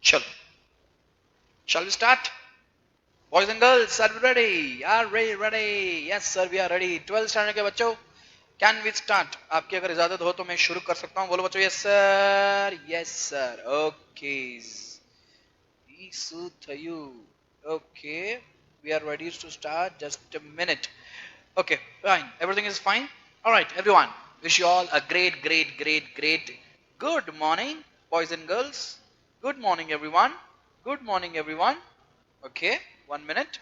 चलो, shall we start? Boys and girls, are we ready? Are we ready? Yes sir, we are ready. 12th standard के बच्चों, can we start? आपकी अगर इजाजत हो तो मैं शुरू कर सकता हूँ. बोलो बच्चों, yes sir, yes sir. Okay. Isu थयू. Okay, we are ready to start. Just a minute. Okay, fine. Everything is fine. All right, everyone. Wish you all a great good morning, boys and girls. Good morning, everyone. Good morning, everyone. Okay, 1 minute.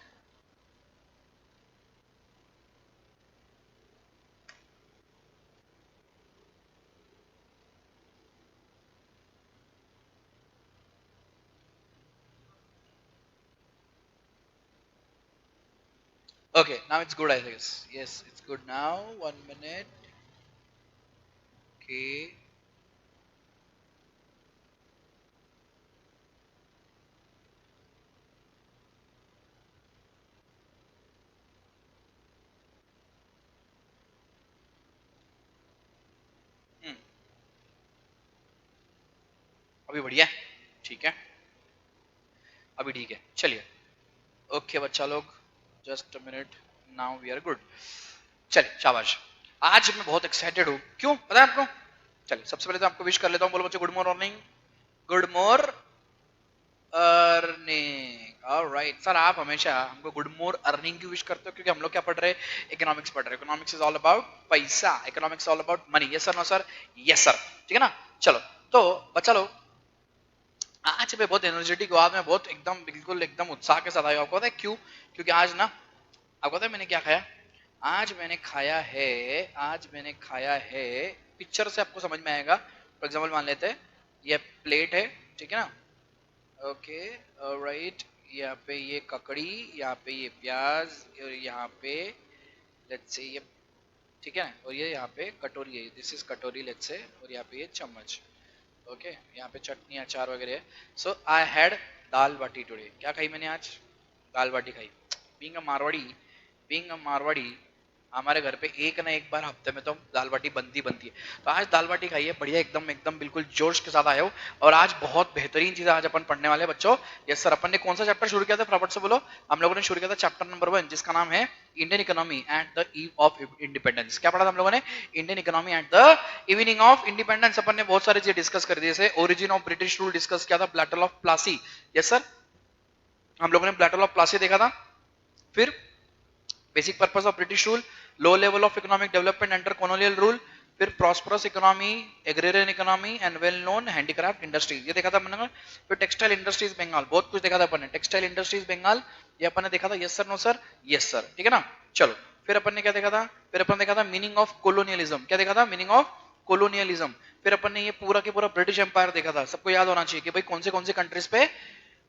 Okay, now it's good, I guess. Yes, it's good now. 1 minute. Okay. Hmm. अभी बढ़िया है. ठीक है. अभी ठीक है. चलिए. Okay बच्चा लोग. Just a minute. Now we are good. चलिए, शाबाश. आज मैं बहुत एक्साइटेड हूँ. क्यों पता है आपको? चलिए, सबसे पहले तो आपको विश कर लेता हूँ. बोलो बच्चों, good morning. Good morning. Alright sir, आप हमेशा हमको गुड मोर अर्निंग की विश करते हो क्योंकि हम लोग क्या पढ़ रहे हैं? इकोनॉमिक्स पढ़ रहे हैं. इकोनॉमिक्स इज ऑल अबाउट पैसा. Economics all about money. Yes sir, no sir? Yes sir. ठीक है ना? चलो, तो बच्चा लोग, आज मैं बहुत एनर्जेटिक हूँ. आज मैं बहुत एकदम बिल्कुल एकदम उत्साह के साथ आया. आपको पता है क्यों? क्योंकि आज ना, आपको पता है मैंने क्या खाया? आज मैंने खाया है. पिक्चर से आपको समझ में आएगा. फॉर एग्जाम्पल मान लेते हैं, ये प्लेट है. ठीक है ना? Okay, right. यहाँ पे ये ककड़ी, यहाँ पे ये प्याज, और यहाँ पे लेट्स से ये, ठीक है. और ये यहाँ पे कटोरी है. दिस इज कटोरी लेट्स से. और यहाँ पे ये चम्मच. ओके, यहाँ पे चटनी अचार वगैरह है. So I had dal baati today. क्या खाई मैंने आज? दाल बाटी खाई. बीइंग अ मारवाड़ी, हमारे घर पे एक ना एक बार हफ्ते में तो दाल बाटी बनती है. तो आज दाल बाटी खाई है. बढ़िया, एकदम एकदम बिल्कुल जोश के साथ आए हो. और आज बहुत बेहतरीन चीज आज अपन पढ़ने वाले बच्चों. यस सर, अपन ने कौन सा चैप्टर शुरू किया था? फटाफट से बोलो. हम लोगों ने शुरू किया था चैप्टर नंबर 1, जिसका नाम है Indian economy at the eve of independence. क्या पढ़ा था हम लोगों ने? Indian economy at the evening of independence. अपन ने बहुत सारी चीजें डिस्कस कर दी. जैसे origin of British rule discuss किया था, battle of Plassey. Yes sir, हम लोगों ने बैटल ऑफ प्लासी देखा था. फिर basic purpose of British rule, low level of economic development under colonial rule, फिर prosperous economy, agrarian economy and well known handicraft industries. ये देखा था मैंने. फिर टेक्सटाइल इंडस्ट्रीज बंगाल. बहुत कुछ देखा था अपन ने. टेक्सटाइल इंडस्ट्रीज बंगाल, ये अपन ने देखा था. Yes sir, no sir? Yes sir. ठीक है ना? चलो, फिर अपन ने क्या देखा था? फिर अपन देखा था मीनिंग ऑफ कोलोनियलिज्म. क्या देखा था? Meaning of colonialism. फिर अपन ने ये पूरा के पूरा ब्रिटिश एम्पायर देखा था. सबको याद होना चाहिए कि भाई कौन से कंट्रीज पे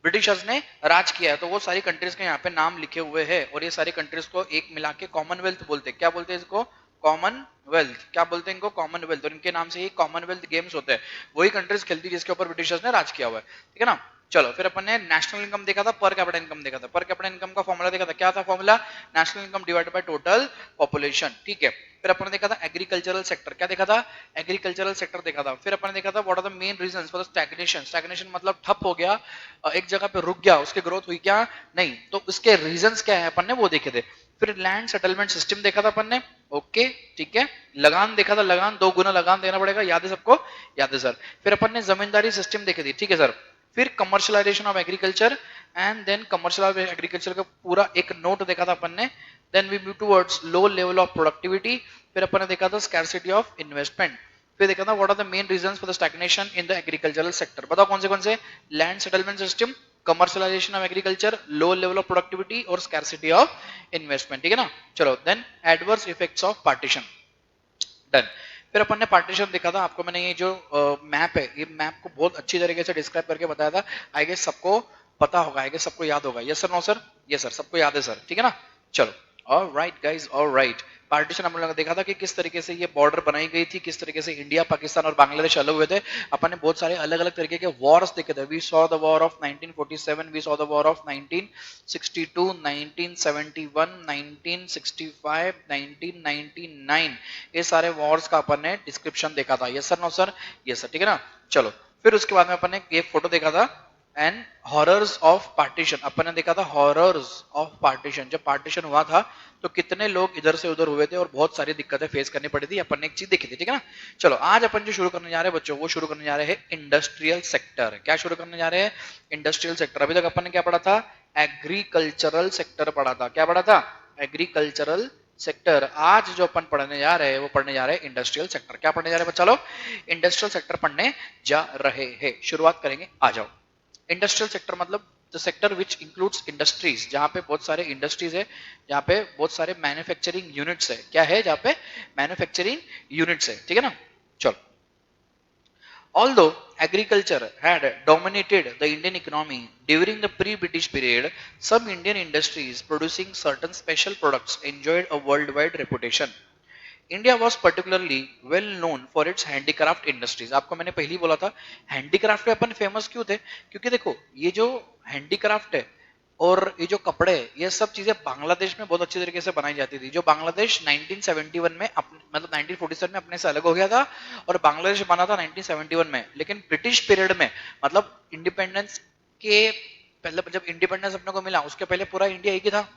ब्रिटिशर्स ने राज किया है. तो वो सारी कंट्रीज के यहाँ पे नाम लिखे हुए हैं. और ये सारी कंट्रीज को एक मिला के कॉमनवेल्थ बोलते हैं. क्या बोलते हैं इसको? कॉमनवेल्थ. क्या बोलते हैं इनको? कॉमनवेल्थ. और इनके नाम से ही कॉमनवेल्थ गेम्स होते हैं. वही कंट्रीज खेलती है जिसके ऊपर ब्रिटिशर्स ने राज किया हुआ है. ठीक है ना? चलो, फिर अपन ने नेशनल इनकम देखा था, पर कैपिटा इनकम देखा था. पर कैपिटा इनकम का फॉर्मूला देखा था. क्या था formula? National income divided by total population. ठीक है. फिर अपन ने देखा था एग्रीकल्चरल सेक्टर. क्या देखा था? एग्रीकल्चरल सेक्टर देखा था. फिर अपन ने देखा था what are the main reasons for the stagnation. Stagnation मतलब ठप हो गया, एक जगह पे रुक गया, उसकी ग्रोथ हुई क्या? नहीं. तो उसके रीजंस क्या है अपन ने वो देखे थे. फिर लैंड सेटलमेंट सिस्टम देखा था अपन ने. ओके, ठीक है. लगान देखा था. लगान, 2 गुना लगान देना पड़ेगा. याद है सबको? याद है सर. फिर अपन ने जमींदारी सिस्टम देखी थी. ठीक है सर. फिर commercialisation of agriculture and then commercial agriculture का पूरा एक नोट देखा था अपन ने. Then we move towards low level of productivity. फिर अपन ने देखा था स्कैरसिटी ऑफ इन्वेस्टमेंट. फिर देखा था what are the main reasons for the stagnation in the agricultural sector. बताओ कौन से? Land settlement system, commercialisation of agriculture, low level of productivity और स्कैरसिटी ऑफ इन्वेस्टमेंट. ठीक है ना? चलो, then adverse effects of partition. Done. फिर अपन ने पार्टीशन देखा था. आपको मैंने ये जो मैप है, ये मैप को बहुत अच्छी तरीके से डिस्क्राइब करके बताया था. आई गेस सबको पता होगा, आई गेस सबको याद होगा. Yes sir, no sir? Yes sir, सबको याद है सर. ठीक है ना? चलो, ऑलराइट गाइस, ऑलराइट. पार्टीशन हम लोगों ने देखा था कि किस तरीके से ये बॉर्डर बनाई गई थी, किस तरीके से इंडिया, पाकिस्तान और बांग्लादेश अलग हुए थे. अपन ने बहुत सारे अलग अलग तरीके के वॉर्स देखे थे. We saw the war of 1947, we saw the war of 1962, 1971, 1965, 1999. ये सारे वॉर्स का अपन ने डिस्क्रिप्शन देखा था. Yes sir, no sir? Yes sir. ठीक है ना? चलो, फिर उसके बाद में अपन ने एक फोटो देखा था. एंड हॉरर्स ऑफ पार्टीशन, अपन ने देखा था हॉरर्स ऑफ पार्टीशन, जब पार्टीशन हुआ था तो कितने लोग इधर से उधर हुए थे और बहुत सारी दिक्कतें फेस करनी पड़ी थी, अपन ने एक चीज देखी थी, ठीक है ना। चलो आज अपन जो शुरू करने जा रहे हैं बच्चों, वो शुरू करने जा रहे हैं इंडस्ट्रियल सेक्टर। क्या शुरू करने जा रहे हैं? Industrial sector. अभी तक अपन ने क्या पढ़ा था? एग्रीकल्चरल सेक्टर पढ़ा था। क्या पढ़ा था? Agricultural sector. आज जो अपन पढ़ने जा रहे हैं वो पढ़ने जा रहे हैं इंडस्ट्रियल सेक्टर। क्या पढ़ने जा रहे हैं बच्चा लोग? इंडस्ट्रियल सेक्टर पढ़ने जा रहे हैं। शुरुआत करेंगे, आ जाओ। इंडस्ट्रियल सेक्टर मतलब the sector which includes industries, जहां पे बहुत सारे इंडस्ट्रीज है, जहां पे बहुत सारे मैन्युफैक्चरिंग यूनिट्स है। क्या है? जहां पे मैन्युफैक्चरिंग यूनिट्स है, ठीक है ना। चलो, although agriculture had dominated the Indian economy during the pre-British period, some Indian industries producing certain special products enjoyed a worldwide reputation. India was particularly well known for its handicraft industries. आपको मैंने पहले ही बोला था handicraft पे अपन famous क्यों थे, क्योंकि देखो ये जो हैंडीक्राफ्ट है और ये जो कपड़े है, ये सब चीजें बांग्लादेश में बहुत अच्छी तरीके से बनाई जाती थी। जो बांग्लादेश 1971 में मतलब 1947 में अपने से अलग हो गया था और बांग्लादेश बना था 1971 में, लेकिन ब्रिटिश पीरियड में मतलब इंडिपेंडेंस के पहले, जब इंडिपेंडेंस अपने को मिला उसके पहले पूरा इंडिया एक ही था।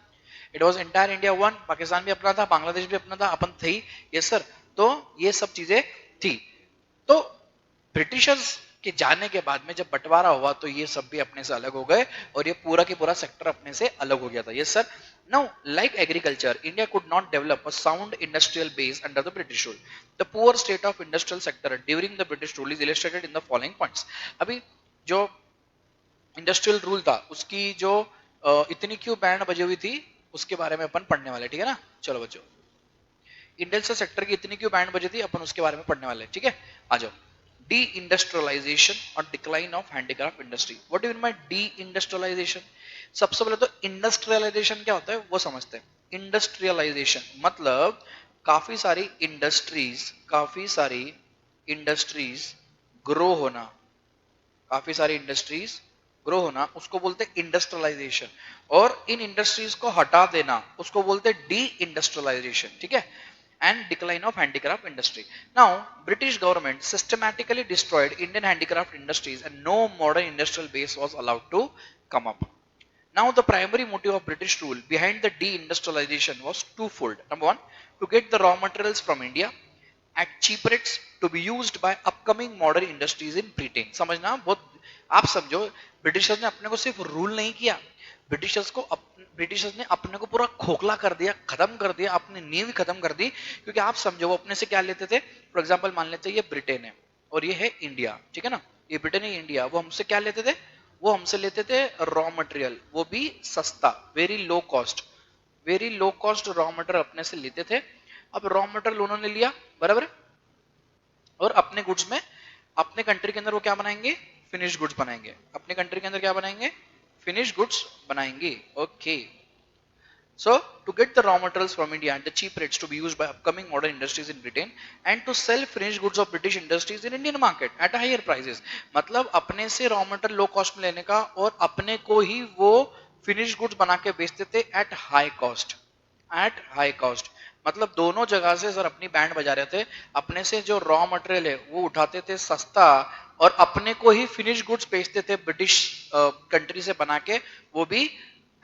It was entire India one, Pakistan भी अपना था, बांग्लादेश भी अपना था, अपन थे ही, यस सर। तो ये सब चीजें थी। तो ब्रिटिशर्स के जाने के बाद में जब बंटवारा हुआ तो ये सब भी अपने से अलग हो गए और ये पूरा के पूरा सेक्टर अपने से अलग हो गया था, yes sir. Now, like agriculture, India could not develop a sound industrial base under the British rule. The poor state of industrial sector during the British rule is illustrated in the following points. अभी जो industrial rule था उसकी जो इतनी क्यों band बजी हुई थी उसके बारे में अपन पढ़ने वाले, ठीक है ना। चलो बच्चों, इंडस्ट्रियल सेक्टर की इतनी क्यों बैंड बजी थी अपन उसके बारे में पढ़ने वाले, ठीक है। आ जाओ। डी इंडस्ट्रियलाइजेशन और decline of handicraft industry. What do you mean by deindustrialisation? सबसे पहले तो इंडस्ट्रियलाइजेशन क्या होता है वो समझते हैं। इंडस्ट्रियलाइजेशन मतलब काफी सारी इंडस्ट्रीज ग्रो होना, काफी सारी इंडस्ट्रीज ग्रो होना, उसको बोलते हैं इंडस्ट्रियलाइजेशन। और इन इंडस्ट्रीज को हटा देना उसको बोलते हैं डी इंडस्ट्रियलाइजेशन, ठीक है। And decline of handicraft industry. Now British government systematically destroyed Indian handicraft industries and no modern industrial base was allowed to come up. Now, the primary motive of British rule behind the deindustrialization was twofold. Number one, to get the raw materials from India at cheap rates to be used by upcoming modern industries in Britain. समझना बहुत, आप समझो Britishers ने अपने को सिर्फ rule नहीं किया, ब्रिटिशर्स ने अपने को पूरा खोखला कर दिया, खत्म कर दिया, अपनी नींव खत्म कर दी। क्योंकि आप समझो वो अपने से क्या लेते थे, फॉर एग्जाम्पल मान लेते ये ब्रिटेन है और ये है इंडिया, ठीक है ना। ये ब्रिटेन है इंडिया, वो हमसे क्या लेते थे? वो हमसे लेते थे रॉ मटेरियल, वो भी सस्ता, very low cost raw material अपने से लेते थे। अब रॉ मटेरियल उन्होंने लिया, बराबर, और अपने गुड्स में, अपने कंट्री के अंदर वो क्या बनाएंगे? फिनिश गुड्स बनाएंगे। अपने कंट्री के अंदर क्या बनाएंगे? फिनिश गुड्स बनाएंगे, okay. So, to get the raw materials from India at the cheap rates to be used by upcoming modern industries in Britain and to sell finished goods of British industries in Indian market at a higher prices. मतलब अपने से raw material low cost में लेने का और अपने को ही वो फिनिश गुड्स बना के बेचते थे एट हाई कॉस्ट, मतलब दोनों जगह से सर अपनी बैंड बजा रहे थे। अपने से जो रॉ मटेरियल है वो उठाते थे सस्ता और अपने को ही फिनिश गुड्स बेचते थे ब्रिटिश कंट्री से बना के, वो भी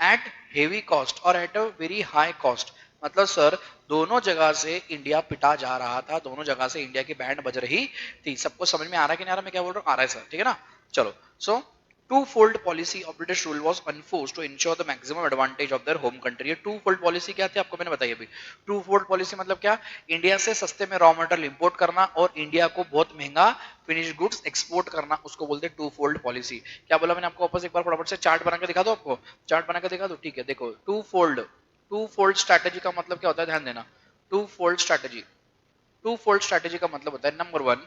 एट हेवी कॉस्ट और at a very high cost. मतलब सर दोनों जगह से इंडिया पिटा जा रहा था, दोनों जगह से इंडिया की बैंड बज रही थी। सबको समझ में आ रहा है कि नहीं आ रहा मैं क्या बोल रहा हूँ? आ रहा है सर, ठीक है ना। चलो, सो two-fold policy of British rule was enforced to ensure the maximum advantage of their home country। ये two-fold policy क्या थी आपको मैंने बताई अभी। two-fold policy मतलब क्या? इंडिया से सस्ते में रॉ मटेरियल इंपोर्ट करना और इंडिया को बहुत महंगा फिनिश गुड्स एक्सपोर्ट करना, उसको बोलते हैं two-fold policy। क्या बोला मैंने आपको? वापस एक बार फटाफट से चार्ट बना के दिखा दो, आपको चार्ट बना के दिखा दो, ठीक है। देखो two-fold स्ट्रैटेजी का मतलब क्या होता है, ध्यान देना। टू फोल्ड स्ट्रैटेजी का मतलब होता है, number one,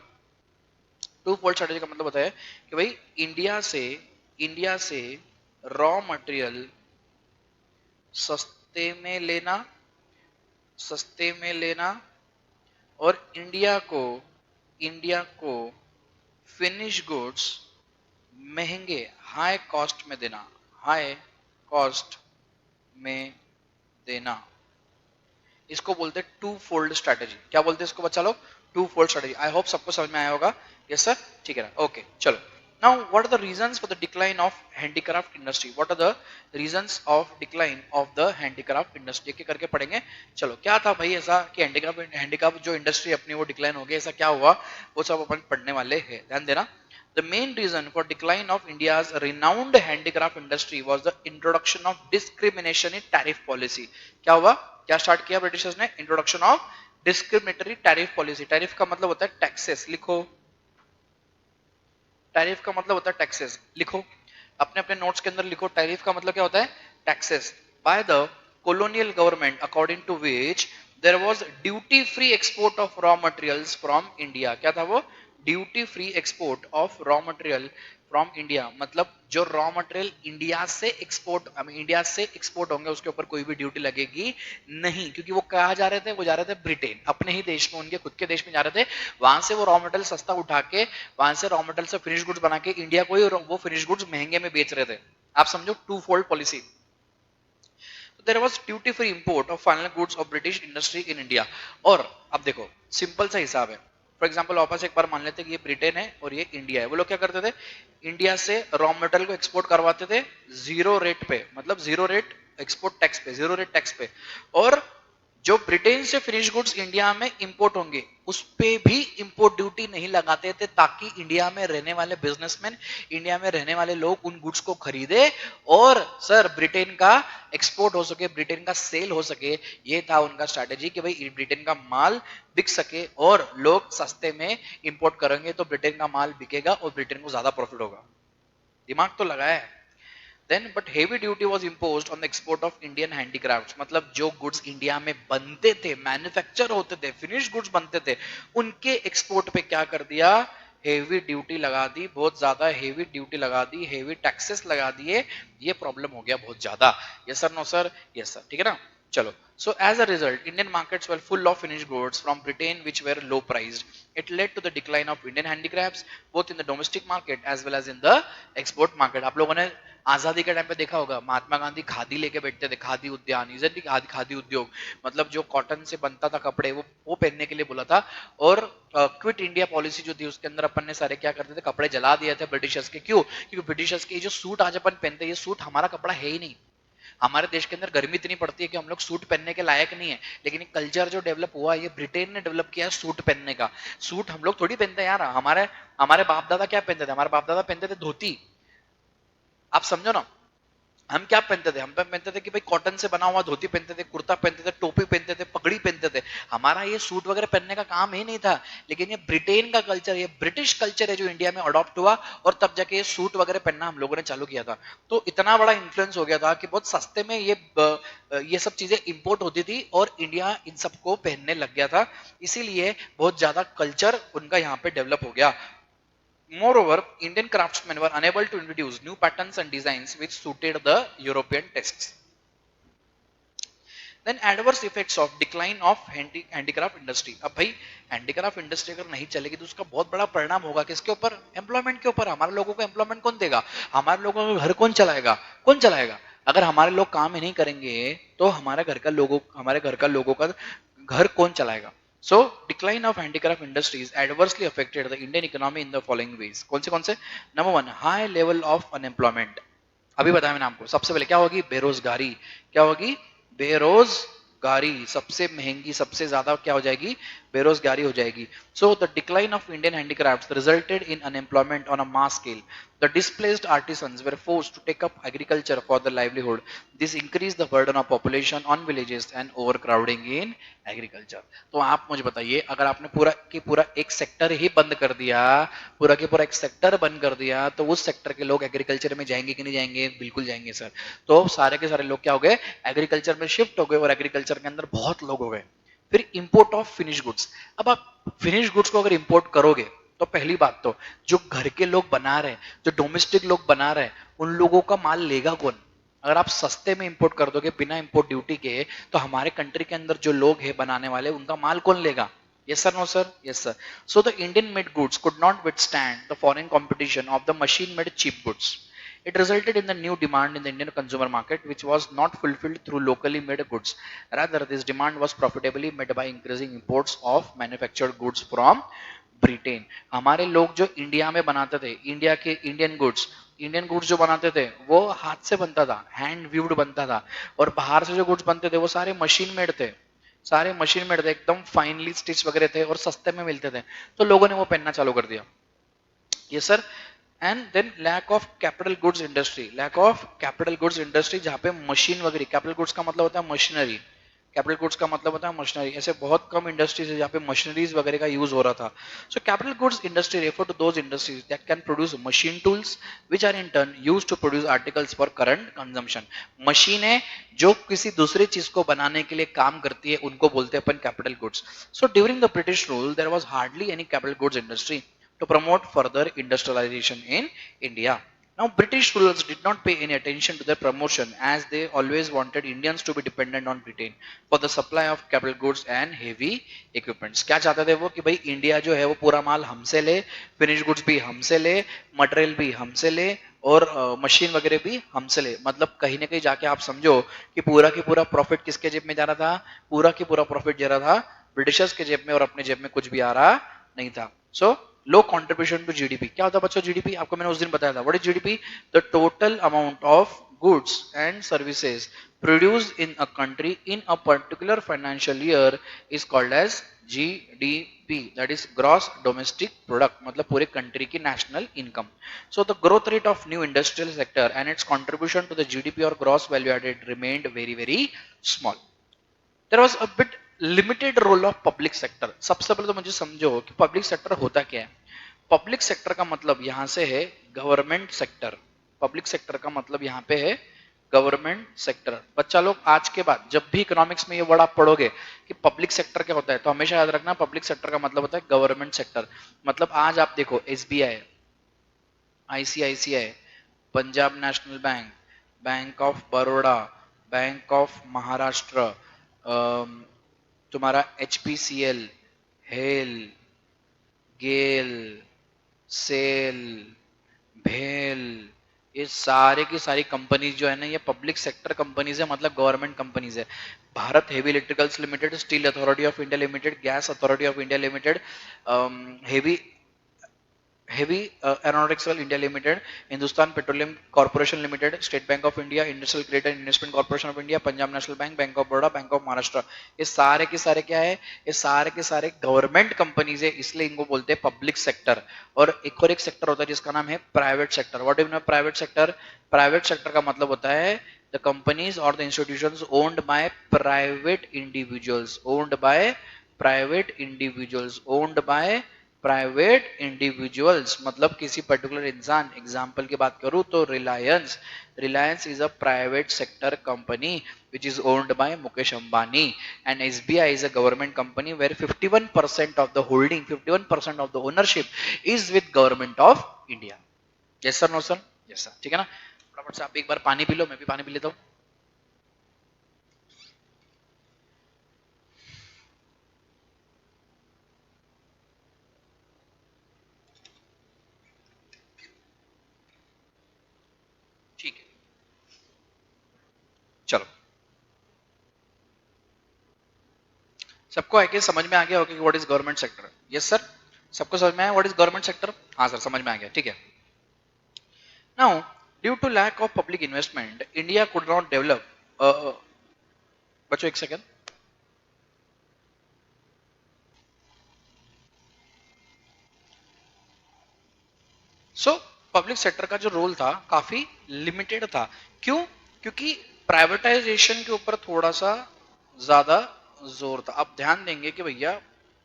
twofold strategy का मतलब होता है कि भाई इंडिया से रॉ मटेरियल सस्ते में लेना और इंडिया को फिनिश गुड्स महंगे हाई कॉस्ट में देना, इसको बोलते हैं टू फोल्ड स्ट्रैटेजी। क्या बोलते हैं इसको बच्चा लोग? Twofold strategy. I hope सबको समझ में आया होगा, यस सर, ठीक है ना, ओके। चलो, Now, what are the reasons for the decline of handicraft industry? What are the reasons of decline of the handicraft industry? एक करके पढ़ेंगे. चलो, क्या था भाई ऐसा कि handicraft जो इंडस्ट्री अपनी वो डिक्लाइन हो गई, ऐसा क्या हुआ, वो सब अपन पढ़ने वाले हैं. ध्यान देना. The main reason for decline of India's renowned handicraft industry was the introduction of discrimination in tariff policy. क्या हुआ, क्या स्टार्ट किया ब्रिटिशर्स ने? Introduction of discriminatory tariff policy. Tariff का मतलब होता है टैक्सेस. लिखो, टैरिफ का मतलब होता है टैक्सेस. लिखो, अपने अपने नोट्स के अंदर लिखो, टैरिफ का मतलब क्या होता है? Taxes. By the colonial government according to which there was duty free export of raw materials from India. क्या था वो? Duty free export of raw material from India. मतलब जो रॉ मटेरियल इंडिया से एक्सपोर्ट, इंडिया से export होंगे उसके ऊपर कोई भी ड्यूटी लगेगी नहीं, क्योंकि वो कहाँ जा रहे थे? वो जा रहे थे ब्रिटेन, अपने ही देश में, उनके खुद के देश में जा रहे थे. वहां से वो रॉ मटेरियल सस्ता उठा के, वहां से रॉ मटेरियल से फिनिश गुड्स बना के इंडिया को ही वो फिनिश गुड्स महंगे में बेच रहे थे. आप समझो, two fold policy. There was duty free import of final goods of British industry in India. और अब देखो, सिंपल सा हिसाब है. फॉर एग्जाम्पल वापस एक बार मान लेते कि ये ब्रिटेन है और ये इंडिया है. वो लोग क्या करते थे? इंडिया से रॉ मटेरियल को एक्सपोर्ट करवाते थे जीरो रेट पे, मतलब जीरो रेट एक्सपोर्ट टैक्स पे, जीरो रेट टैक्स पे. और जो ब्रिटेन से फिनिश गुड्स इंडिया में इंपोर्ट होंगे उस पे भी इंपोर्ट ड्यूटी नहीं लगाते थे, ताकि इंडिया में रहने वाले बिजनेसमैन, इंडिया में रहने वाले लोग उन गुड्स को खरीदे और सर ब्रिटेन का एक्सपोर्ट हो सके, ब्रिटेन का सेल हो सके. ये था उनका स्ट्रैटेजी कि भाई ब्रिटेन का माल बिक सके और लोग सस्ते में इंपोर्ट करेंगे तो ब्रिटेन का माल बिकेगा और ब्रिटेन को ज्यादा प्रॉफिट होगा. दिमाग तो लगाया है. Then, but heavy duty was imposed on the export of Indian handicrafts. मतलब जो गुड्स इंडिया में बनते थे, मैन्युफैक्चर होते थे, फिनिश गुड्स बनते थे, उनके एक्सपोर्ट पे क्या कर दिया? हेवी ड्यूटी लगा दी, बहुत ज्यादा हेवी ड्यूटी लगा दी, हेवी टैक्सेस लगा दिए. ये प्रॉब्लम हो गया बहुत ज्यादा. Yes sir, no sir? Yes sir. ठीक है ना. चलो. So as a result, Indian markets were full of finished goods from Britain which were low priced. It led to the decline of Indian handicrafts both in the domestic market as well as in the export market. आप लोगों ने आजादी के time पे देखा होगा, महात्मा गांधी खादी लेके बैठते थे, खादी उद्यान, इजंट खादी उद्योग, मतलब जो कॉटन से बनता था कपड़े, वो पहनने के लिए बोला था. और क्विट इंडिया पॉलिसी जो थी उसके अंदर अपन ने सारे क्या करते थे? कपड़े जला दिए थे ब्रिटिशर्स के. क्यों? क्योंकि ब्रिटिशर्स के जो सूट आज अपन पहनते हैं, ये सूट हमारा कपड़ा है ही नहीं. हमारे देश के अंदर गर्मी इतनी पड़ती है कि हम लोग सूट पहनने के लायक नहीं है, लेकिन कल्चर जो डेवलप हुआ है, ये ब्रिटेन ने डेवलप किया है सूट पहनने का. सूट हम लोग थोड़ी पहनते हैं यार. हमारे हमारे बाप दादा क्या पहनते थे? हमारे बाप दादा पहनते थे धोती. आप समझो ना, हम क्या पहनते थे? हम पहनते थे कि भाई कॉटन से बना हुआ धोती पहनते थे, कुर्ता पहनते थे, टोपी पहनते थे, पगड़ी पहनते थे. हमारा ये सूट वगैरह पहनने का काम ही नहीं था. लेकिन ये ब्रिटेन का कल्चर, ये ब्रिटिश कल्चर है जो इंडिया में अडॉप्ट हुआ और तब जाके ये सूट वगैरह पहनना हम लोगों ने चालू किया था. तो इतना बड़ा इन्फ्लुएंस हो गया था कि बहुत सस्ते में ये सब चीजें इंपोर्ट होती थी और इंडिया इन सबको पहनने लग गया था. इसीलिए बहुत ज्यादा कल्चर उनका यहाँ पे डेवलप हो गया. Moreover, Indian craftsmen were unable to introduce new patterns and designs which suited the European tastes. Then adverse effects of decline of handicraft industry. अब भाई हैंडीक्राफ्ट इंडस्ट्री अगर नहीं चलेगी तो उसका बहुत बड़ा परिणाम होगा किसके ऊपर? एम्प्लॉयमेंट के ऊपर. हमारे लोगों को एम्प्लॉयमेंट कौन देगा? हमारे लोगों का घर कौन चलाएगा? कौन चलाएगा? अगर हमारे लोग काम ही नहीं करेंगे तो हमारे घर का लोगों का घर कौन चलाएगा? So, decline of handicraft industries adversely affected the Indian economy in the following ways. कौन से? Number one, high level of unemployment. अभी बताया मैंने आपको. सबसे पहले क्या होगी? बेरोजगारी. क्या होगी? बेरोजगारी. सबसे महंगी, सबसे ज्यादा क्या हो जाएगी? बेरोजगारी हो जाएगी. So, the decline of Indian handicrafts resulted in unemployment on a mass scale. The displaced artisans were forced to take up agriculture for their livelihood. This increased the burden of population on villages and overcrowding in agriculture. तो आप मुझे बताइए, अगर आपने पूरा एक sector ही बंद कर दिया, पूरा एक सेक्टर बंद कर दिया, तो उस सेक्टर के लोग एग्रीकल्चर में जाएंगे कि नहीं जाएंगे? बिल्कुल जाएंगे सर. तो सारे के सारे लोग क्या हो गए? एग्रीकल्चर में शिफ्ट हो गए और एग्रीकल्चर के अंदर बहुत लोग हो गए. फिर इंपोर्ट ऑफ फिनिश गुड्स. अब आप फिनिश गुड्स को अगर इंपोर्ट करोगे तो पहली बात तो जो घर के लोग बना रहे हैं, जो डोमेस्टिक लोग बना रहे हैं, उन लोगों का माल लेगा कौन? अगर आप सस्ते में इंपोर्ट कर दोगे बिना इंपोर्ट ड्यूटी के, तो हमारे कंट्री के अंदर जो लोग हैं बनाने वाले, उनका माल कौन लेगा? Yes sir, no sir? Yes sir. So the Indian made goods could not withstand the foreign competition of the machine made cheap goods. It resulted in the new demand in the Indian consumer market, which was not fulfilled through locally made goods. Rather, this demand was profitably met by increasing imports of manufactured goods from Britain. हमारे लोग जो India में बनाते थे, India के Indian goods जो बनाते थे वो हाथ से बनता था, हैंड व्यूड बनता था, और बाहर से जो गुड्स बनते थे वो सारे मशीन मेड थे, सारे मशीन मेड थे, एकदम फाइनली स्टिच वगैरह थे और सस्ते में मिलते थे, तो लोगों ने वो पहनना चालू कर दिया। ये sir. And then lack of capital goods industry, lack of capital goods industry, जहाँ पे मशीन वगैरह, कैपिटल गुड्स का मतलब होता है मशीनरी, कैपिटल गुड्स का मतलब होता है मशीनरी, ऐसे बहुत कम इंडस्ट्रीज है जहाँ पे मशीनरीज वगैरह का यूज हो रहा था। So capital goods industry refer to those industries that can produce machine tools which are in turn use to produce articles for current consumption. मशीनें जो किसी दूसरी चीज को बनाने के लिए काम करती है उनको बोलते हैं अपन capital goods. So during the British rule there was hardly any capital goods industry to promote further industrialization in India. Now, British rulers did not pay any attention to their promotion as they always wanted Indians to be dependent on Britain for the supply of capital goods and heavy equipments. क्या चाहते थे वो कि भाई India जो है वो पूरा माल हमसे ले, फिनिश गुड्स भी हमसे ले, मटेरियल भी हमसे ले, और मशीन वगैरह भी हमसे ले। मतलब कहीं ना कहीं जाके आप समझो कि पूरा की पूरा प्रॉफिट किसके जेब में जा रहा था, पूरा की पूरा प्रॉफिट जा रहा था ब्रिटिशर्स के जेब में, और अपने जेब में कुछ भी आ रहा नहीं था। सो लो कंट्रीब्यूशन टू जीडीपी। क्या होता है बच्चों जीडीपी? आपको मैंने उस दिन बताया था। What is GDP? The total amount of goods and services produced in a country in a particular financial year is called as GDP, that is gross domestic product, मतलब पूरे कंट्री की national income. So the growth rate of new industrial sector and its contribution to the GDP और gross value added remained very very small. There was a bit limited role of public sector. सबसे पहले तो मुझे समझो कि public sector होता क्या है। पब्लिक सेक्टर का मतलब यहां से है गवर्नमेंट सेक्टर। पब्लिक सेक्टर का मतलब यहां पे है गवर्नमेंट सेक्टर। बच्चा लोग आज के बाद जब भी इकोनॉमिक्स में ये वर्ड आप पढ़ोगे कि पब्लिक सेक्टर क्या होता है, तो हमेशा याद रखना पब्लिक सेक्टर का मतलब होता है गवर्नमेंट सेक्टर। मतलब आज आप देखो SBI, ICICI, Punjab national bank, bank of Baroda, bank of Maharashtra, तुम्हारा एचपीसीएल, हेल, गेल, सेल, भेल, ये सारे की सारी कंपनीज जो है ना ये पब्लिक सेक्टर कंपनीज है, मतलब गवर्नमेंट कंपनीज है। Bharat heavy electricals limited, steel authority of India limited, gas authority of India limited, heavy aeronautics India limited, Hindustan petroleum corporation limited, state bank of India, industrial credit and investment corporation of India, Punjab national bank, bank of Baroda, bank of Maharashtra, ये सारे के सारे क्या है, ये सारे के सारे गवर्नमेंट कंपनीज है, इसलिए इनको बोलते हैं पब्लिक सेक्टर। और एक सेक्टर होता है जिसका नाम है private sector. What is private sector? Private sector का मतलब होता है द कंपनीज और the institutions owned by private individuals, owned by private individuals, owned by private individuals, मतलब किसी पर्टिकुलर इंसान। एग्जाम्पल की बात करूं तो Reliance, Reliance is a private sector company which is owned by Mukesh Ambani, and SBI is a government company where 51% of the holding, 51% of the ownership is with government of India. Yes sir, no sir? Yes sir, ठीक है ना। फटाफट से आप एक बार पानी P low, मैं भी पानी पी लेता हूँ। ठीक है, चलो सबको आगे समझ में आ गया होगा कि what is government sector? Yes sir, सबको समझ में आया व्हाट इज गवर्नमेंट सेक्टर? हाँ सर समझ में आ गया, ठीक है। Now due to lack of public investment India could not develop. बच्चों एक सेकेंड। सो पब्लिक सेक्टर का जो रोल था काफी लिमिटेड था। क्यों? क्योंकि प्राइवेटाइजेशन के ऊपर थोड़ा सा ज्यादा जोर था। आप ध्यान देंगे कि भैया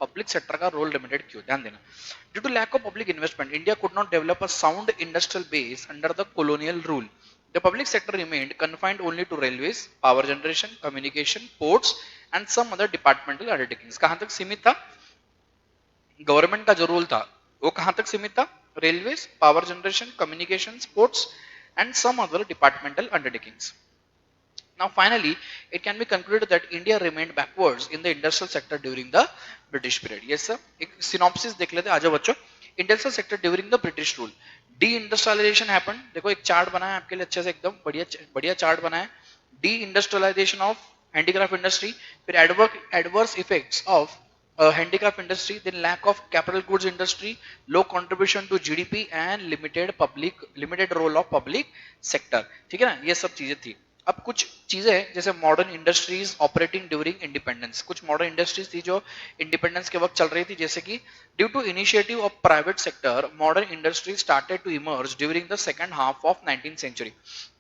पब्लिक सेक्टर का रोल लिमिटेड क्यों, ध्यान देना। Due to lack of public investment India could not develop a sound industrial base under the colonial rule. The public sector remained confined only to railways, power generation, communication, ports and some other departmental undertakings. कहां तक सीमित था? Government का जो role था वो कहां तक सीमित था? Railways, power generation, communication, sports and some other departmental undertakings. Now finally it can be concluded that India remained backwards in the industrial sector during the British period. Yes sir, एक synopsis देख लेते हैं। आ जाओ बच्चों। Industrial sector during the British rule, de-industrialization happened। देखो एक chart बना है आपके लिए अच्छे से, एकदम बढ़िया बढ़िया चार्ट बना है। De-industrialization of handicraft industry, फिर adverse effects of handicraft industry, then lack of capital goods industry, low contribution to GDP and limited role of public sector. ठीक है ना, ये सब चीजें थी. अब कुछ चीजें जैसे modern industries operating during independence, कुछ मॉडर्न इंडस्ट्रीज थी जो इंडिपेंडेंस के वक्त चल रही थी, जैसे कि due to initiative of private sector modern industries started to emerge during the second half of 19th century.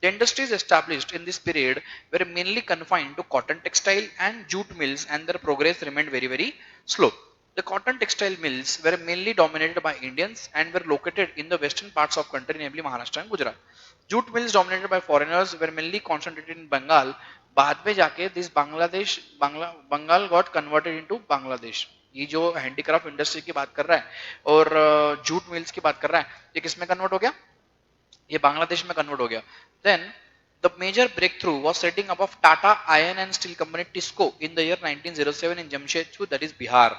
The industries established in this period were mainly confined to cotton textile and jute mills and their progress remained very slow. The cotton textile mills were mainly dominated by Indians and were located in the western parts of country, namely Maharashtra and Gujarat. Jute mills dominated by foreigners were mainly concentrated in Bengal. बाद में जाके this Bengal got converted into Bangladesh. ये जो handicraft industry की बात कर रहा है और जूट मिल्स की बात कर रहा है, ये किस में कन्वर्ट हो गया? ये बांग्लादेश में कन्वर्ट हो गया. Then the major breakthrough was setting up of Tata Iron and Steel Company TISCO in the year 1907 in Jamshedpur, that is Bihar.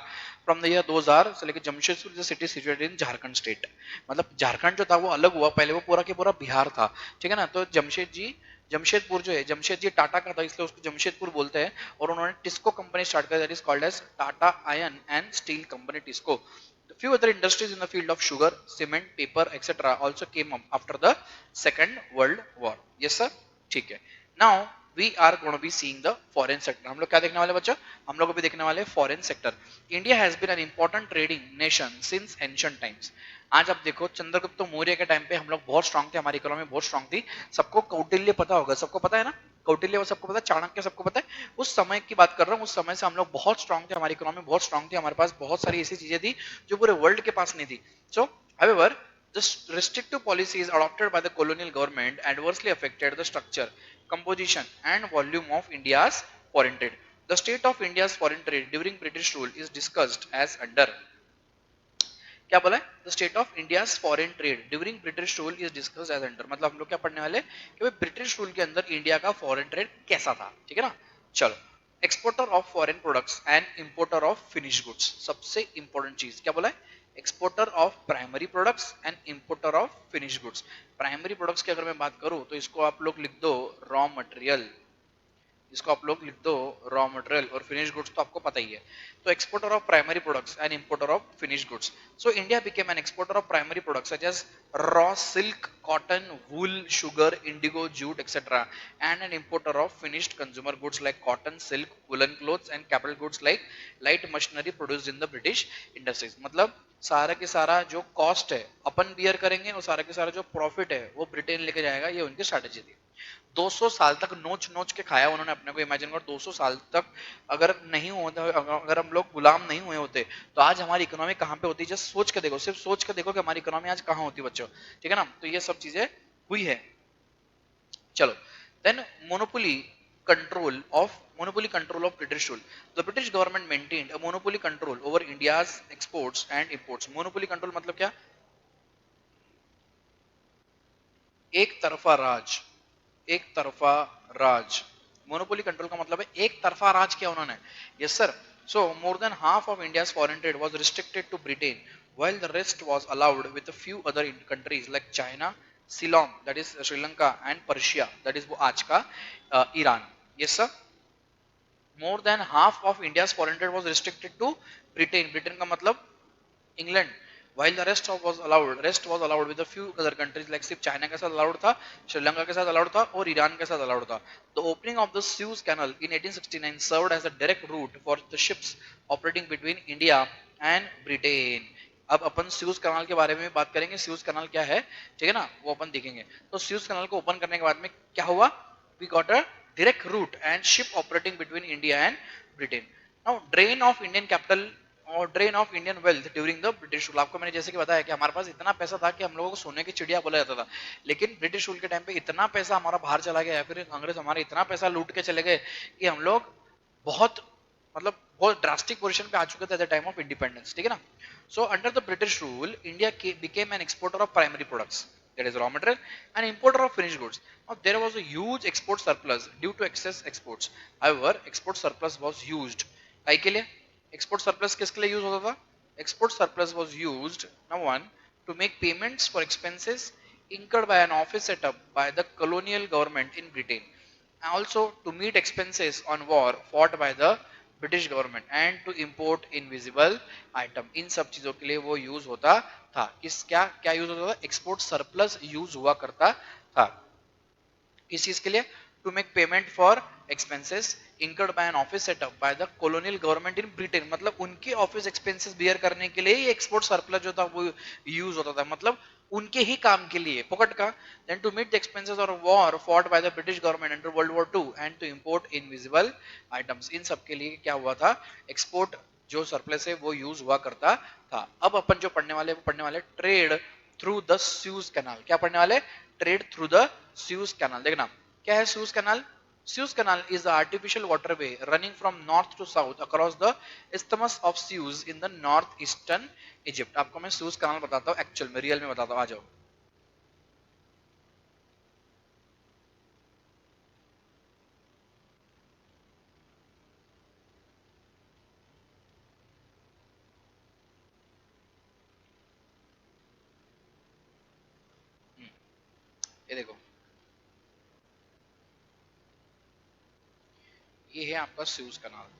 From the year 2000 से लेकर Jamshedpur is a city situated in Jharkhand state. मतलब झारखंड जो था वो अलग हुआ, पहले वो पूरा के पूरा बिहार था. ठीक है ना. तो जमशेदपुर जो है, जमशेद जी टाटा का था इसलिए उसको जमशेदपुर बोलते हैं. और उन्होंने टिस्को कंपनी स्टार्ट कर, that is called as Tata Iron and Steel Company TISCO. Few other industries in the field of sugar, cement, paper, etc. also came up after the Second World War. Yes sir. ठीक है. Now we are going to be seeing the foreign sector. हम लोग क्या देखने वाले बच्चों? हम लोग अभी देखने वाले foreign sector. India has been an important trading nation since ancient times. आज आप देखो चंद्रगुप्त मौर्य के टाइम पे हम लोग बहुत स्ट्रांग थे, हमारी इकोनॉमी बहुत स्ट्रांग थी. सबको कौटिल्य पता होगा, सबको पता है ना कौटिल्य, वो सबको पता है, चाणक्य सबको पता है. उस समय की बात कर रहा हूँ, उस समय से हम लोग बहुत स्ट्रांग थे, हमारी इकोनॉमी बहुत स्ट्रांग थी, हमारे पास बहुत सारी ऐसी चीजें थी जो पूरे वर्ल्ड के पास नहीं थी. सो however the restrictive policies adopted by the colonial government adversely affected the structure, composition and volume of India's foreign trade. The state of India's foreign trade during British rule is discussed as under. क्या बोला है? The state of India's foreign trade during British rule is discussed as under. मतलब हम लोग क्या पढ़ने वाले कि भाई ब्रिटिश रूल के अंदर इंडिया का फॉरेन ट्रेड कैसा था. ठीक है ना. चलो, exporter of foreign products and importer of finish goods. सबसे इंपॉर्टेंट चीज क्या बोला है? Exporter of primary products and importer of finish goods. Primary products की अगर मैं बात करूं तो इसको आप लोग लिख दो रॉ मटेरियल, इसको आप लोग लिख दो रॉ मटेरियल, और फिनिश गुड्स तो आपको पता ही है. तो exporter of primary products and importer of finish goods. So India became an exporter of primary products such as raw silk, cotton, wool, sugar, indigo, jute etcetera, and an importer of finished consumer goods like cotton, silk, woollen clothes and capital goods like light machinery produced in the British industries. मतलब सारा के सारा जो cost है अपन beer करेंगे और सारा के सारा जो प्रॉफिट है वो ब्रिटेन लेके जाएगा. ये उनकी स्ट्रेटेजी थी. 200 साल तक नोच नोच के खाया उन्होंने अपने को. इमेजिन करो 200 साल तक अगर नहीं होता, अगर हम लोग गुलाम नहीं हुए होते तो आज हमारी इकोनॉमी कहां पे होती. जस्ट सोच के देखो, सिर्फ सोच के देखो कि हमारी इकोनॉमी आज कहां होती बच्चों. ठीक है ना. तो ये सब चीजें हुई है. चलो, then monopoly control of British rule. The British government maintained a monopoly control over India's exports and imports. Monopoly control मतलब क्या? एक तरफा राज, एक तरफा राज. मोनोपोली कंट्रोल का मतलब है एक तरफा राज किया उन्होंने. Yes sir. So more than half of India's foreign trade was restricted to Britain while the rest was allowed with a few other countries like China, Ceylon that is Sri Lanka and Persia that is वो आज का Iran. Yes sir. more than half of India's foreign trade was restricted to Britain. Britain का मतलब England. while the rest was allowed with a few other countries like सिर्फ China के साथ allowed था, श्रीलंका के साथ अलाउड था और ईरान के साथ अलाउड था. The opening of the Suez Canal in 1869 served as a direct route for the ships operating between India and Britain. अब अपन स्यूज कनाल के बारे में बात करेंगे. स्यूज कनाल क्या है, ठीक है ना, वो अपन देखेंगे. तो स्यूज कनाल को ओपन करने के बाद में क्या हुआ? We got a direct route and ship operating between India and Britain. Now drain of Indian capital और drain of Indian wealth during the British rule. आपको मैंने जैसे कि बताया कि हमारे पास इतना पैसा था कि हम लोगों को सोने की चिड़िया बोला जाता था. लेकिन ब्रिटिश रूल के टाइम पे इतना पैसा हमारा बाहर चला गया, या फिर अंग्रेज हमारे इतना पैसा लूट के चले गए कि हम लोग बहुत मतलब बहुत ड्रास्टिक पोजीशन पे आ चुके थे at the time of independence. ठीक है ना. So under the British rule India became an exporter of primary products, that is raw material, and importer of finished goods. Now there was a huge export surplus due to excess exports. However, export surplus was used काहे के लिए? Export surplus किसके लिए use होता था? Export surplus was used number 1 to make payments for expenses incurred by an office set up by the colonial government in Britain, and also to meet expenses on war fought by the British government and to import invisible item, इन सब चीजों के लिए वो use होता था। किस क्या क्या यूज होता था? एक्सपोर्ट सरप्लस यूज हुआ करता था। किस चीज के लिए? To make payment for expenses incurred by an office setup by the colonial government in Britain, मतलब उनके ऑफिस एक्सपेंसेस बियर करने के लिए एक्सपोर्ट सरप्लस जो था वो यूज होता था, मतलब उनके ही काम के लिए फोकट का। Then to meet the expenses और war fought by the British government under world war two and to import invisible items, इन सब के लिए क्या हुआ था? एक्सपोर्ट जो सरप्लस है वो यूज हुआ करता था। अब अपन जो पढ़ने वाले trade through the Suez canal. क्या पढ़ने वाले? Trade through the Suez canal. देखना क्या है sues canal? Suez Canal is the artificial waterway running from north to south across the Isthmus of Suez in the northeastern Egypt। आपको मैं Suez Canal बताता हूँ, एक्चुअल में रियल में बताता हूँ, आ जाओ। ये देखो, ये है आपका Suez Canal।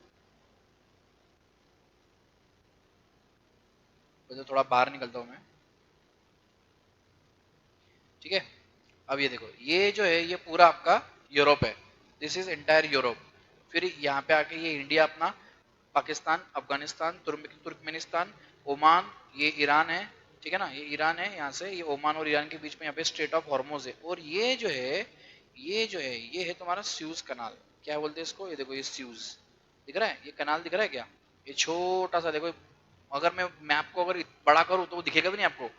तो थोड़ा बाहर निकलता हूँ मैं, ठीक है। अब ये देखो, ये जो है ये पूरा आपका यूरोप है, दिस इज एंटायर यूरोप। फिर यहाँ पे आके ये इंडिया अपना, पाकिस्तान, अफगानिस्तान, तुर्कमेनिस्तान, ओमान, ये ईरान है, ठीक है ना, ये ईरान है। यहाँ से ये ओमान और ईरान के बीच में यहाँ पे स्ट्रेट ऑफ हॉर्मोज है। और ये जो है, ये है तुम्हारा स्यूज कनाल। क्या बोलते हैं इसको? ये देखो, ये स्यूज दिख रहा है, ये कनाल दिख रहा है क्या? ये छोटा सा देखो, अगर मैं मैप को अगर बड़ा करूँ तो वो दिखेगा भी नहीं आपको।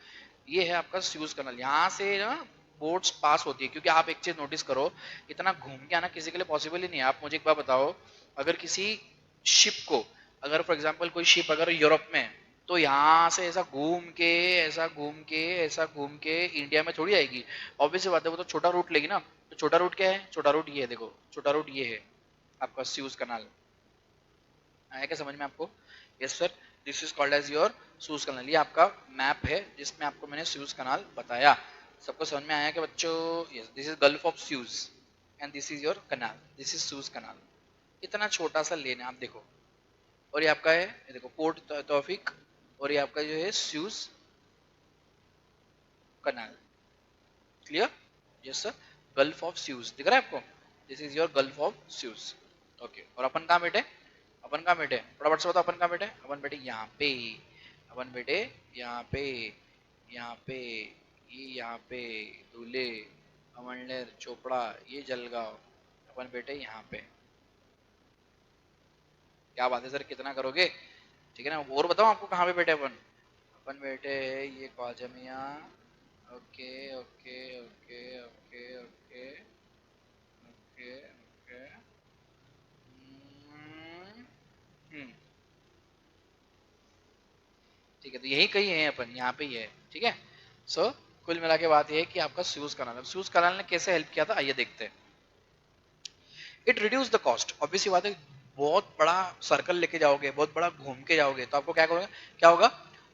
ये है आपका स्यूज कनाल। यहाँ से ना बोट्स पास होती है, क्योंकि आप एक चीज नोटिस करो, इतना घूम के आना किसी के लिए पॉसिबल ही नहीं है। आप मुझे एक बार बताओ, अगर किसी शिप को, अगर फॉर एग्जांपल कोई शिप अगर यूरोप में है, तो यहाँ से ऐसा घूम के, ऐसा घूम के, ऐसा घूम के इंडिया में थोड़ी आएगी। ऑब्वियस बात है, वो तो छोटा रूट लेगी ना। तो छोटा रूट क्या है? छोटा रूट ये है, देखो छोटा रूट ये है आपका स्यूज कनाल। आया क्या समझ में आपको? Yes sir, this is called as your Suez canal. ये आपका मैप है जिसमें आपको मैंने स्यूज कनाल बताया। सबको समझ में आया कि बच्चों? Yes, this is gulf of Suez and this is your canal, this is Suez canal. इतना छोटा सा लेन है, आप देखो। और ये आपका है, ये देखो पोर्ट तौफीक, और ये आपका जो है Suez canal. Clear? Yes sir, gulf of Suez दिख रहा है आपको? This is your gulf of Suez. Okay, और अपन कहाँ बैठे? अपन कहाँ बैठे? फटाफट से बताओ, अपन कहाँ बैठे? अपन बैठे यहाँ पे। अपन बैठे यहाँ पे, यहाँ पे, ये यहाँ पे दूल्हे, अमरनेर, चोपड़ा, ये जलगांव। अपन बैठे यहाँ पे। क्या बात है सर, कितना करोगे? ठीक है ना, और बताओ आपको कहाँ पे बैठे अपन? अपन बैठे ये ख्वाजा मियाँ। Okay okay okay okay okay okay okay. हम्म, ठीक है, तो यही कहीं है अपन, यहाँ पे ही है, ठीक है। सो कुल मिला के बात ये है कि आपका स्यूज कनाल, स्यूज कनाल ने कैसे हेल्प किया था आइए देखते हैं। It reduce the cost, obviously बात है, बहुत बड़ा सर्कल लेके जाओगे, बहुत बड़ा घूम के जाओगे तो आपको क्या करोगे, क्या होगा?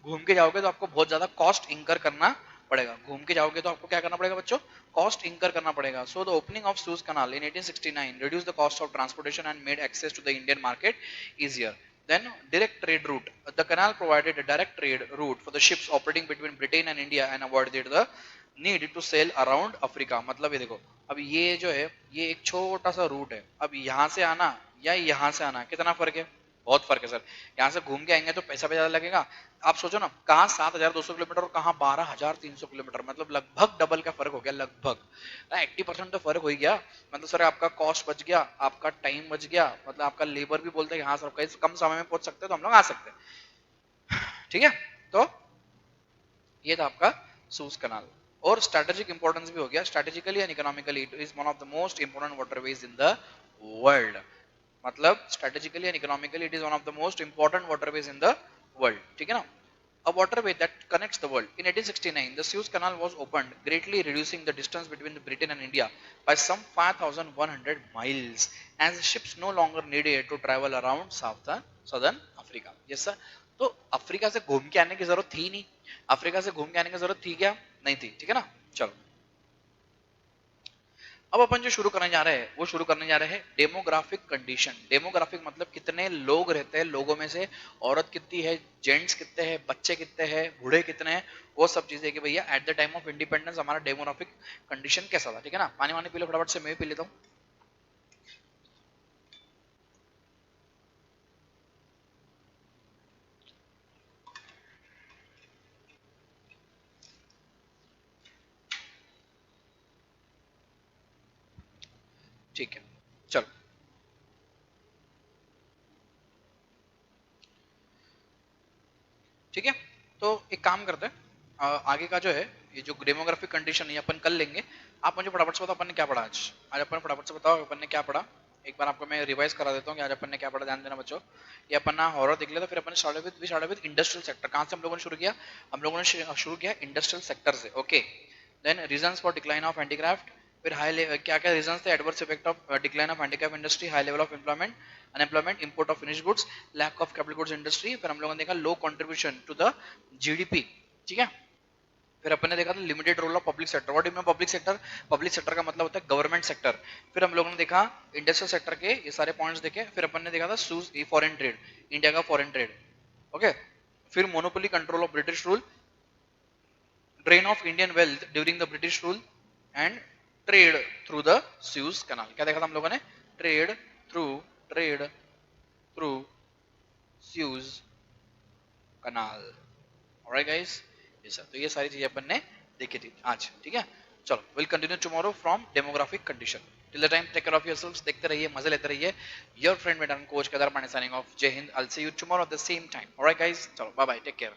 घूम के जाओगे तो आपको बहुत ज्यादा कॉस्ट इंकर करना पड़ेगा। घूम के जाओगे तो आपको क्या करना पड़ेगा बच्चों? कॉस्ट इंकर करना पड़ेगा। So the opening of Suez canal in 1869 reduced the cost of transportation and made access to the Indian market easier. Then direct trade route. The canal provided a direct trade route for the ships operating between Britain and India and avoided the need to sail around Africa। मतलब ये देखो, अब ये जो है ये एक छोटा सा रूट है। अब यहाँ से आना या यहाँ से आना कितना फर्क है? बहुत फर्क है सर। यहाँ से घूम के आएंगे तो पैसा भी ज्यादा लगेगा। आप सोचो ना, कहाँ 7,200 किलोमीटर और कहाँ 12,300 किलोमीटर, मतलब लगभग डबल का फर्क हो गया, लगभग 80% तो फर्क हो ही गया। मतलब सर आपका कॉस्ट बच गया, आपका टाइम बच गया, मतलब आपका लेबर भी बोलते हैं कि हाँ सर कम समय में पहुंच सकते हैं तो हम लोग आ सकते हैं, ठीक है। तो ये था आपका सूज कनाल। और स्ट्रेटेजिक इंपॉर्टेंस भी हो गया, strategically and economically it is one of the most important waterways in the world. मतलब strategically and economically it is one of the most important waterways in the world, ठीक है ना। A waterway that connects the world. In 1869, the Suez Canal was opened, greatly reducing the distance between Britain and India by some 5,100 miles, as ships no longer needed to travel around southern Africa. Yes sir. तो Africa से घूम के आने की जरूरत थी नहीं। Africa से घूम के आने की जरूरत थी क्या? नहीं थी, ठीक है ना। चलो, अब अपन जो शुरू करने जा रहे हैं वो शुरू करने जा रहे हैं डेमोग्राफिक कंडीशन। डेमोग्राफिक मतलब कितने लोग रहते हैं, लोगों में से औरत कितनी है, जेंट्स कितने हैं, बच्चे कितने हैं, बूढ़े कितने हैं, वो सब चीजें कि भैया at the time of independence हमारा डेमोग्राफिक कंडीशन कैसा था। ठीक है ना, पानी वानी पी लो फटाफट से, मैं भी पी लेता हूँ। ठीक है, चलो ठीक है। तो एक काम करते हैं, आगे का जो है ये जो डेमोग्राफिक कंडीशन है अपन कर लेंगे। आप मुझे फटाफट से बताओ अपन ने क्या पढ़ा आज। आज अपन फटाफट से बताओ अपन ने क्या पढ़ा। एक बार आपको मैं रिवाइज करा देता हूँ कि आज अपन ने क्या पढ़ा, ध्यान देना बच्चों। ये अपन ना हॉरर देख लिया था, फिर अपन ने स्टार्टेड विद इंडस्ट्रियल सेक्टर। कहाँ से हम लोगों ने शुरू किया, हम लोगों ने शुरू किया इंडस्ट्रियल सेक्टर से। Okay, then reasons for decline of handicraft, फिर हाई क्या क्या रीजंस थे, adverse effect of decline of handicraft industry, high level of employment, unemployment, import of finish goods, lack of capital goods industry, फिर हम लोगों ने देखा low contribution to the GDP. ठीक है, फिर अपन ने देखा था limited role of public sector. What do mean public sector, public sector का मतलब होता है गवर्नमेंट सेक्टर। फिर हम लोगों ने देखा इंडस्ट्रियल सेक्टर के ये सारे पॉइंट्स देखे। फिर अपन ने देखा था फॉरेन ट्रेड, इंडिया का फॉरेन ट्रेड। ओके, फिर monopoly control of British rule, drain of Indian wealth during the British rule, and trade through the Suez canal. क्या देखा था हम लोगों ने, trade through, trade through Suez canal. Alright guys, ये सब तो ये सारी चीजें अपन ने देखी थी आज। ठीक है, चलो will continue tomorrow from demographic condition. Till the time take care of yourselves, देखते रहिए, मजे लेते रहिए। योर फ्रेंड मेडन coach Kedar Pandey signing off. जय हिंद, I will see you tomorrow at the same time. Alright guys, चलो बाय बाय, टेक केयर।